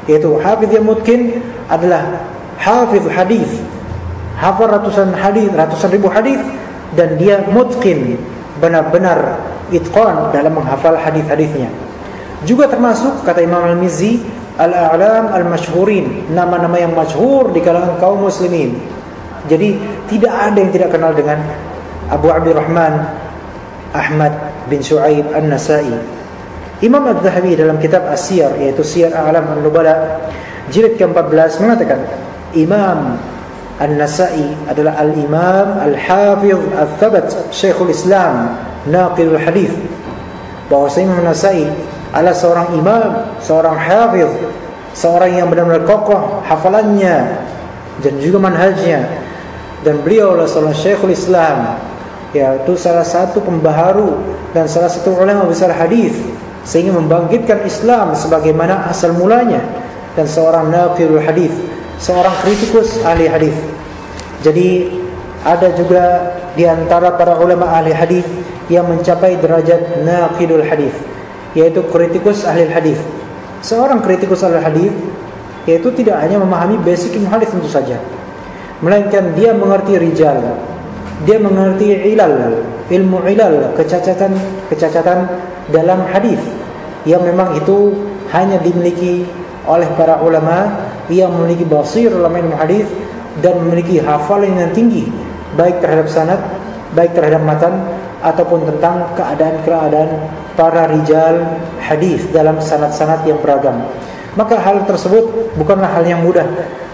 A: Yaitu hafiz yang mutqin adalah hafiz hadis, hafal ratusan ribu hadis, dan dia mutqin, benar-benar itqan dalam menghafal hadis-hadisnya. Juga termasuk, kata Imam Al-Mizzi, al-a'lam al-mashhurin, nama-nama yang masyhur di kalangan kaum muslimin. Jadi tidak ada yang tidak kenal dengan Abu Abdurrahman Ahmad bin Shu'aib An-Nasa'i. Imam Adz-Dzahabi dalam kitab As-Siyar, yaitu Siyar A'lam An-Nubala jilid ke-14 mengatakan, Imam An-Nasa'i adalah al-Imam al-Hafiz al-Thabat Syekhul Islam Naqilul Hadith. Bahwasanya Imam An-Nasa'i adalah seorang imam, seorang hafiz, seorang yang benar-benar kokoh hafalannya dan juga manhajnya, dan beliau adalah seorang Syekhul Islam, yaitu salah satu pembaharu dan salah satu ulama besar hadis, sehingga membangkitkan Islam sebagaimana asal mulanya, dan seorang naqilul hadis, seorang kritikus ahli hadis. Jadi ada juga di antara para ulama ahli hadis yang mencapai derajat naqilul hadis, yaitu kritikus ahli hadis. Seorang kritikus ahli hadis yaitu tidak hanya memahami basic ilmu hadis tentu saja, melainkan dia mengerti rijal, dia mengerti ilmu ilal, kecacatan dalam hadis yang memang itu hanya dimiliki oleh para ulama yang memiliki basir dalam ilmu hadis dan memiliki hafalan yang tinggi, baik terhadap sanad, baik terhadap matan, ataupun tentang keadaan-keadaan para rijal hadis dalam sanad-sanad yang beragam. Maka hal tersebut bukanlah hal yang mudah,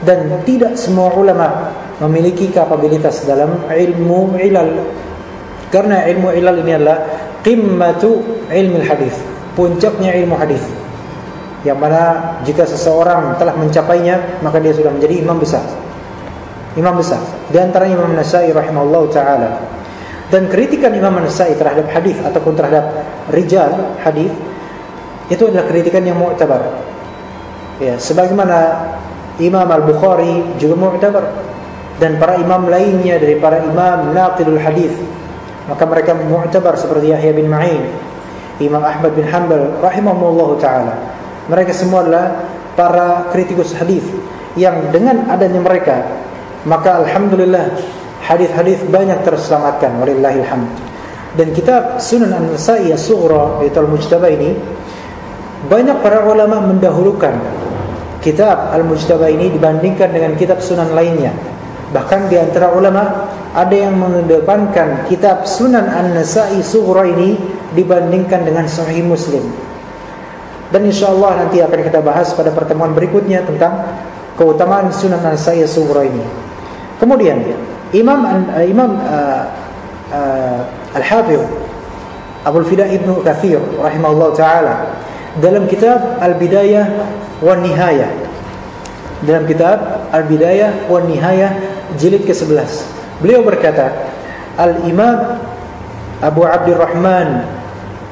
A: dan tidak semua ulama memiliki kapabilitas dalam ilmu ilal. Karena ilmu ilal ini adalah qimmatu ilmu hadis, puncaknya ilmu hadis, yang mana jika seseorang telah mencapainya, maka dia sudah menjadi imam besar. Imam besar. Di antaranya Imam An-Nasa'i rahimahullahu taala. Dan kritikan Imam An-Nasa'i terhadap hadis ataupun terhadap rijal hadis itu adalah kritikan yang mu'tabar. Ya, sebagaimana Imam Al-Bukhari juga mu'tabar, dan para imam lainnya dari para imam naqidul hadis, maka mereka mu'tabar, seperti Yahya bin Ma'in, Imam Ahmad bin Hanbal rahimahullahu taala. Mereka semua adalah para kritikus hadis yang dengan adanya mereka maka alhamdulillah hadis-hadis banyak terselamatkan, walillahil hamd. Dan kitab Sunan An-Nasa'i As-Sughra yaitu Al-Mujtaba ini, banyak para ulama mendahulukan kitab Al-Mujtaba ini dibandingkan dengan kitab sunan lainnya. Bahkan di antara ulama ada yang mengedepankan kitab Sunan An-Nasa'i Sughra ini dibandingkan dengan Sahih Muslim. Dan insyaallah nanti akan kita bahas pada pertemuan berikutnya tentang keutamaan Sunan An-Nasa'i Sughra ini. Kemudian Imam Al-Hafidh Abul Fida Ibnu Katsir rahimahullah taala dalam kitab Al-Bidayah wan Nihayah, dalam kitab Al-Bidayah wan Nihayah jilid ke-11, beliau berkata, Al-Imam Abu Abdurrahman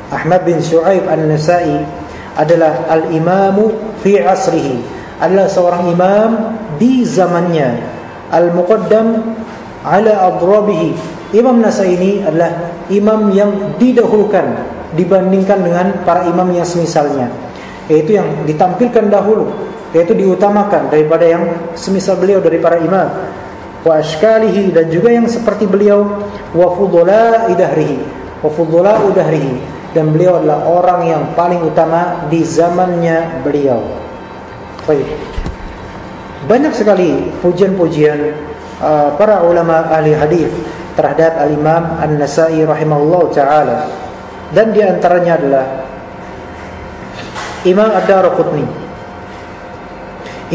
A: Ahmad bin Syu'aib An-Nasa'i adalah al-imamu fi asrihi, adalah seorang imam di zamannya, al-muqaddam ala adrabihi. Imam Nasa'i ini adalah imam yang didahulukan dibandingkan dengan para imam yang semisalnya, yaitu yang ditampilkan dahulu, yaitu diutamakan daripada yang semisal beliau dari para imam. Wa ashkalihi, dan juga yang seperti beliau. Wa fudula idahrihi, wa fudula udahrihi, dan beliau adalah orang yang paling utama di zamannya beliau. Baik. Banyak sekali pujian-pujian para ulama ahli hadis terhadap Al-Imam An-Nasa'i rahimahullah ta'ala. Dan di antaranya adalah Imam Ad-Daraqutni.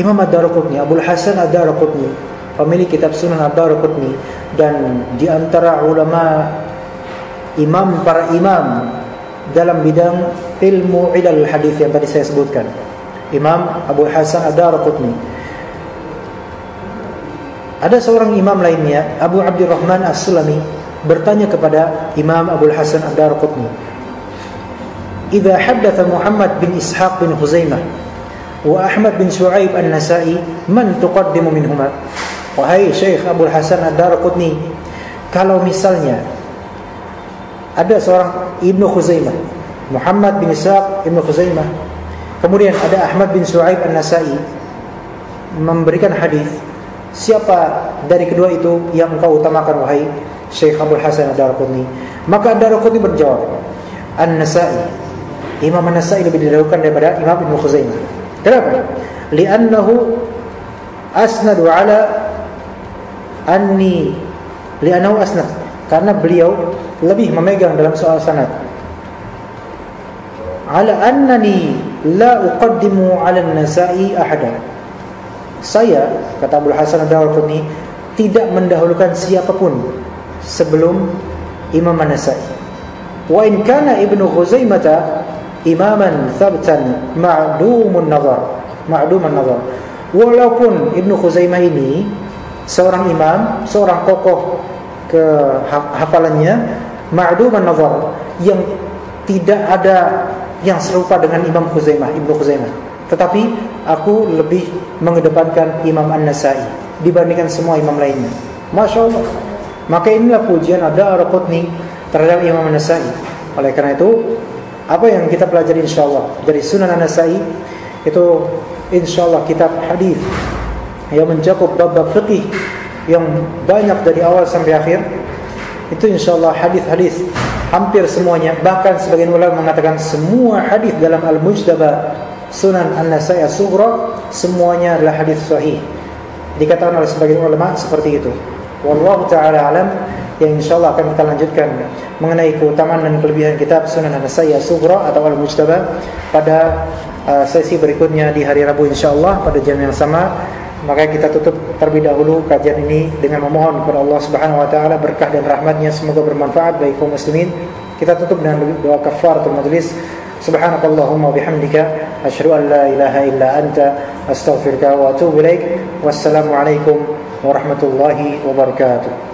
A: Imam Ad-Daraqutni, Abul Hasan Ad-Daraqutni, pemilik kitab Sunan Ad-Daraqutni, dan di antara ulama imam para imam dalam bidang ilmu ilal hadis yang tadi saya sebutkan, Imam Abul Hasan Ad-Daraqutni. Ada seorang imam lainnya, Abu Abdurrahman As-Sulami, bertanya kepada Imam Abul Hasan Ad-Daraqutni, "Idza haddatha Muhammad bin Ishaq bin Khuzaimah wa Ahmad bin Syu'aib An-Nasa'i, man tuqaddimu minhuma?" Wahai Syekh Abul Hasan Ad-Daraqutni, kalau misalnya ada seorang Ibnu Khuzaimah, Muhammad bin Ishaq Ibnu Khuzaimah, kemudian ada Ahmad bin Syu'aib An-Nasa'i memberikan hadis, siapa dari kedua itu yang engkau utamakan wahai Syekh Abul Hasan Ad-Daraqutni? Maka Ad-Daraqutni berjawab, An-Nasa'i. Imam An-Nasa'i lebih didahulukan daripada Imam Ibnu Khuzaimah. Kenapa? Li'annahu asnadu ala anni, li'annahu asnad, karena beliau lebih memegang dalam soal sanad. Ala annani la uqaddimu ala An-Nasa'i ahada. Saya, kata Abul Hasan Ad-Daraqutni, tidak mendahulukan siapapun sebelum Imam An-Nasa'i. Wa in kana Ibnu Khuzaimah imaman thabtan ma'dumun nazar, walaupun Ibnu Khuzaimah ini seorang imam, seorang kokoh hafalannya, ma'duman nazar, yang tidak ada yang serupa dengan Imam Khuzaimah, Ibnu Khuzaimah. Tetapi aku lebih mengedepankan Imam An-Nasa'i dibandingkan semua imam lainnya. Masya Allah. Maka inilah pujian Ad-Daraqutni terhadap Imam An-Nasa'i. Oleh karena itu, apa yang kita pelajari insyaallah dari Sunan An-Nasa'i itu insyaallah kitab hadis yang mencakup bab-bab fikih yang banyak dari awal sampai akhir. Itu insyaallah hadis-hadis hampir semuanya, bahkan sebagian ulama mengatakan semua hadis dalam Al-Mujtaba Sunan An-Nasa'i As-Sughra semuanya adalah hadis sahih. Dikatakan oleh sebagian ulama seperti itu. Wallahu ta'ala alam. Yang insyaallah akan kita lanjutkan mengenai keutamaan dan kelebihan kitab Sunan An-Nasa'i As-Sughra atau Al-Mujtaba pada sesi berikutnya di hari Rabu insyaallah pada jam yang sama. Maka kita tutup terlebih dahulu kajian ini dengan memohon kepada Allah Subhanahu wa taala berkah dan rahmatnya, semoga bermanfaat bagi kaum muslimin. Kita tutup dengan doa kafaratul majlis. Subhanakallahumma bihamdika asyhadu an la ilaha illa anta astaghfiruka wa atubu ilaik. Wassalamu alaikum warahmatullahi wabarakatuh.